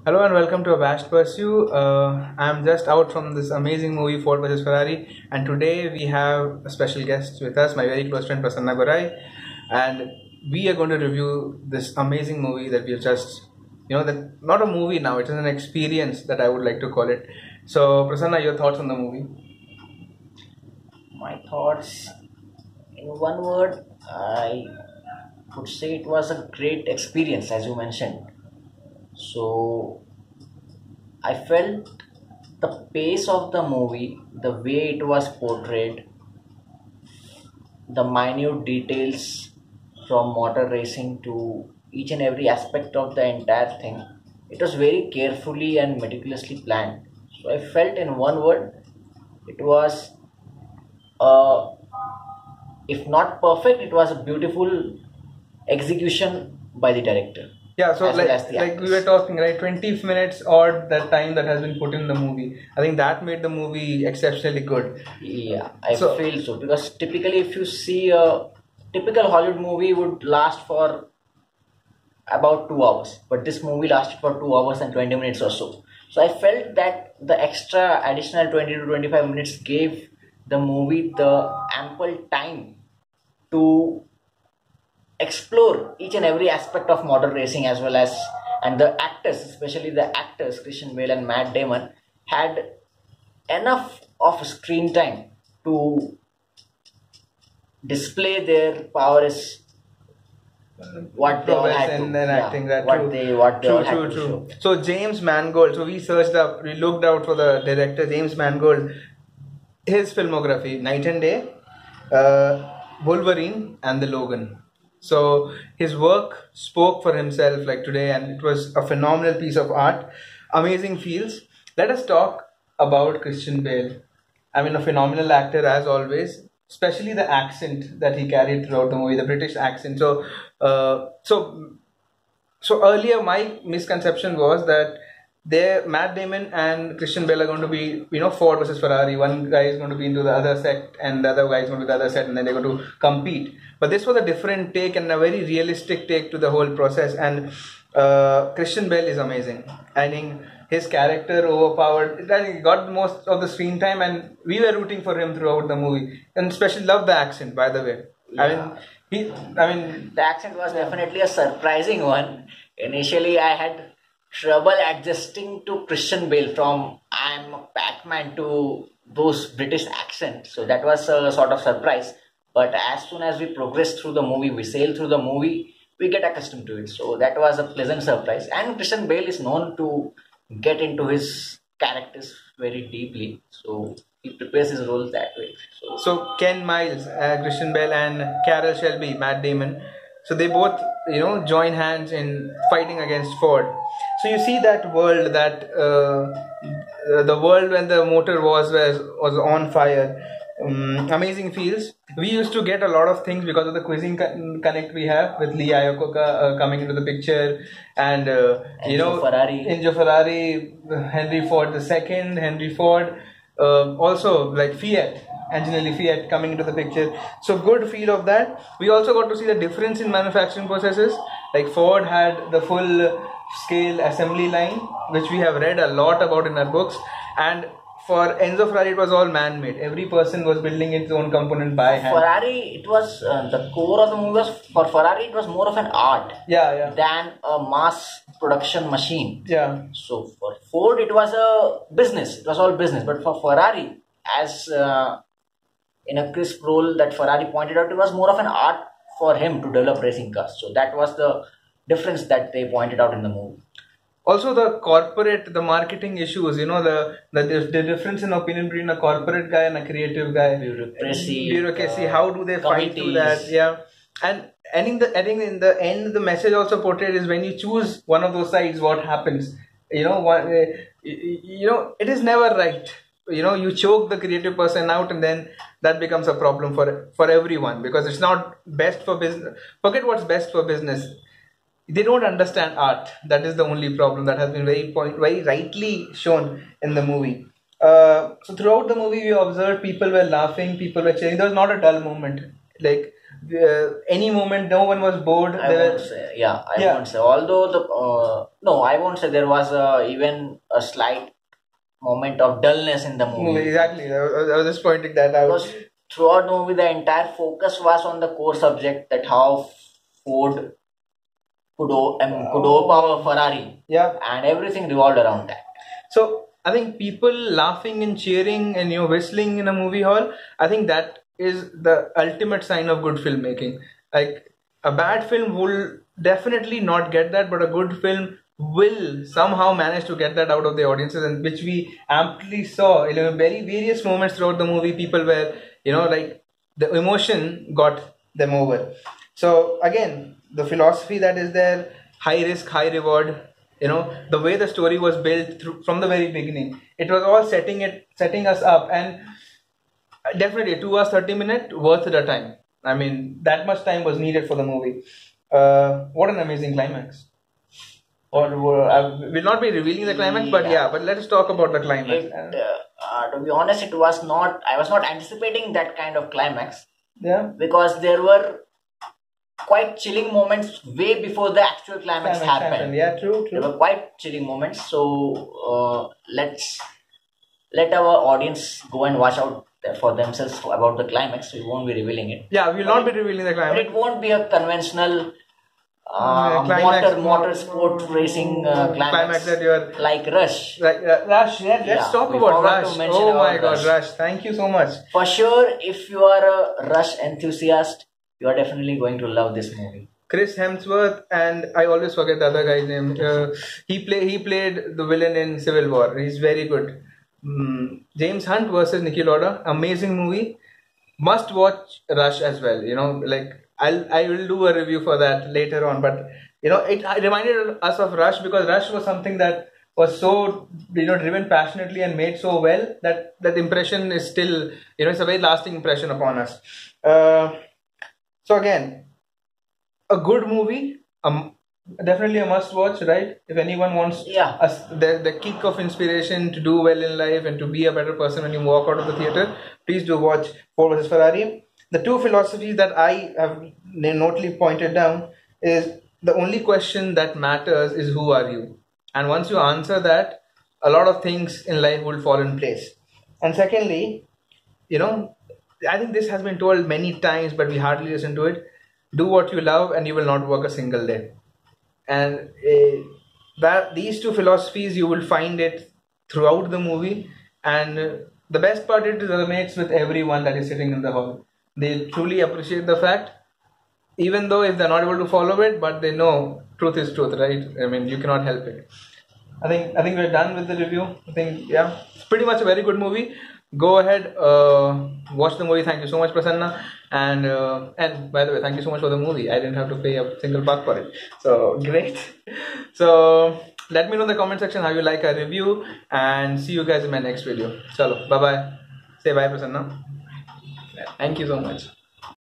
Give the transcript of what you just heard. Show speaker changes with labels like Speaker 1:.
Speaker 1: Hello and welcome to A Vast Pursuit. I'm just out from this amazing movie Ford vs Ferrari, and today we have a special guest with us, my very close friend Prasanna, and we are going to review this amazing movie that we've that not a movie now, it is an experience that I would like to call it. So, Prasanna, your thoughts on the movie?
Speaker 2: My thoughts, in one word, I would say it was a great experience, as you mentioned. So, I felt the pace of the movie, the way it was portrayed, the minute details from motor racing to each and every aspect of the entire thing, it was very carefully and meticulously planned. So, I felt, in one word, it was a, if not perfect, it was a beautiful execution by the director
Speaker 1: Yeah, so
Speaker 2: as well as the
Speaker 1: like we were
Speaker 2: actors.
Speaker 1: talking, right, 20 minutes or that time that has been put in the movie. I think that made the movie exceptionally good.
Speaker 2: Yeah, I
Speaker 1: So,
Speaker 2: feel so because typically, if you see a typical Hollywood movie would last for about 2 hours, but this movie lasted for 2 hours and 20 minutes or so. So I felt that the extra additional 20 to 25 minutes gave the movie the ample time to explore each and every aspect of modern racing as well as, and the actors, especially the actors Christian Bale and Matt Damon, had enough of screen time to display their powers, what they all
Speaker 1: prowess
Speaker 2: had
Speaker 1: and
Speaker 2: to,
Speaker 1: then
Speaker 2: yeah,
Speaker 1: acting that
Speaker 2: what
Speaker 1: true,
Speaker 2: they all
Speaker 1: true,
Speaker 2: had
Speaker 1: true,
Speaker 2: to show.
Speaker 1: true. So James Mangold. So we searched up, we looked out for the director James Mangold, his filmography: Night and Day, Wolverine, and The Logan. So his work spoke for himself like today, and it was a phenomenal piece of art. Amazing feels. Let us talk about Christian Bale. I mean, a phenomenal actor as always, especially the accent that he carried throughout the movie, the British accent. So earlier, my misconception was that Matt Damon and Christian Bale are going to be, Ford versus Ferrari. One guy is going to be into the other set, and the other guy is going to be the other set, and then they're going to compete. But this was a different take and a very realistic take to the whole process. And Christian Bale is amazing. I think his character overpowered. I think he got most of the screen time, and we were rooting for him throughout the movie. And especially love the accent, by the way. I
Speaker 2: Yeah,
Speaker 1: mean, he. I mean,
Speaker 2: the accent was definitely a surprising one. Initially, I had trouble adjusting to Christian Bale from I'm a Pac-Man to those British accent. So that was a sort of surprise. But as soon as we progress through the movie, we sail through the movie, we get accustomed to it. So that was a pleasant surprise. And Christian Bale is known to get into his characters very deeply. So he prepares his roles that way. So
Speaker 1: So Ken Miles, Christian Bale, and Carol Shelby, Matt Damon. So they both, join hands in fighting against Ford. So you see that world, the world when the motor was on fire. Amazing feels. We used to get a lot of things because of the quizzing connect we have with Lee Iacocca coming into the picture, and
Speaker 2: Enzo Ferrari.
Speaker 1: Enzo Ferrari, Henry Ford the second, Henry Ford, also like Fiat. Angelina Fiat coming into the picture. So good feel of that. We also got to see the difference in manufacturing processes. Like Ford had the full scale assembly line, which we have read a lot about in our books. And for Enzo Ferrari, it was all man-made. Every person was building its own component by hand.
Speaker 2: Ferrari, it was the core of the movie was for Ferrari. It was more of an art
Speaker 1: Yeah, yeah,
Speaker 2: than a mass production machine.
Speaker 1: yeah.
Speaker 2: So for Ford, it was a business. It was all business. But for Ferrari, as in a crisp role that Ferrari pointed out, it was more of an art for him to develop racing cars. So that was the difference that they pointed out in the movie.
Speaker 1: Also, the marketing issues. The difference in opinion between a corporate guy and a creative guy. Bureaucracy. How do they fight through that?
Speaker 2: Committees.
Speaker 1: Yeah, and I think in the end, the message also portrayed is when you choose one of those sides, what happens? It is never right. You choke the creative person out, and then that becomes a problem for everyone because it's not best for business. Forget what's best for business. They don't understand art. That is the only problem that has been very rightly shown in the movie. So throughout the movie, we observed people were laughing, people were cheering. There was not a dull moment. Like any moment, no one was bored.
Speaker 2: I won't say, yeah, I
Speaker 1: Yeah.
Speaker 2: won't say. Although no, I won't say there was even a slight moment of dullness in the movie.
Speaker 1: Exactly. I was just pointing that out.
Speaker 2: Because throughout the movie, the entire focus was on the core subject, that how Ford could overpower Ferrari,
Speaker 1: Yeah.
Speaker 2: and everything revolved around that.
Speaker 1: So I think people laughing and cheering and whistling in a movie hall, I think that is the ultimate sign of good filmmaking. Like a bad film will definitely not get that, but a good film will somehow manage to get that out of the audiences, and which we amply saw in very various moments throughout the movie. People were, like the emotion got them over. So again, the philosophy that is there, high risk, high reward. The way the story was built from the very beginning, it was all setting us up, and definitely 2 hours 30 minutes worth the time. I mean, that much time was needed for the movie. What an amazing climax! I will not be revealing the climax, but yeah, but let us talk about the climax.
Speaker 2: To be honest, it was not. I was not anticipating that kind of climax.
Speaker 1: Yeah,
Speaker 2: because there were quite chilling moments way before the actual climax happened.
Speaker 1: Yeah, true.
Speaker 2: There were quite chilling moments. So let our audience go and watch out for themselves about the climax. We won't be revealing it.
Speaker 1: Yeah, we will not be revealing the
Speaker 2: But
Speaker 1: climax.
Speaker 2: it won't be a conventional motor sport racing climax
Speaker 1: that you are
Speaker 2: like Rush.
Speaker 1: Like Rush. Yeah, let's talk
Speaker 2: we
Speaker 1: about
Speaker 2: forgot to
Speaker 1: Rush.
Speaker 2: mention
Speaker 1: Oh my
Speaker 2: about
Speaker 1: God,
Speaker 2: Rush.
Speaker 1: Rush! Thank you so much.
Speaker 2: For sure, if you are a Rush enthusiast, you are definitely going to love this movie.
Speaker 1: Chris Hemsworth, and I always forget the other guy's name. He played the villain in Civil War. He's very good. James Hunt versus Niki Lauda, amazing movie. Must watch Rush as well. Like I will do a review for that later on. But it reminded us of Rush, because Rush was something that was so driven passionately and made so well that that impression is still it's a very lasting impression upon us. So again, a good movie, definitely a must watch, right? If anyone wants the kick of inspiration to do well in life and to be a better person when you walk out of the theater, please do watch Ford vs Ferrari. The two philosophies that I have notably pointed down is the only question that matters is who are you, and once you answer that, a lot of things in life will fall in place. And secondly, I think this has been told many times, but we hardly listen to it. Do what you love, and you will not work a single day. And that these two philosophies, you will find it throughout the movie. And the best part, it resonates with everyone that is sitting in the hall. They truly appreciate the fact, even though if they're not able to follow it, but they know truth is truth, right? I mean, you cannot help it. I think we're done with the review. I think it's pretty much a very good movie. Go ahead, watch the movie. Thank you so much, Prasanna. And by the way, thank you so much for the movie. I didn't have to pay a single buck for it. So great. So let me know in the comment section how you like our review, and see you guys in my next video. Chalo, bye bye. Say bye, Prasanna. Thank you so much.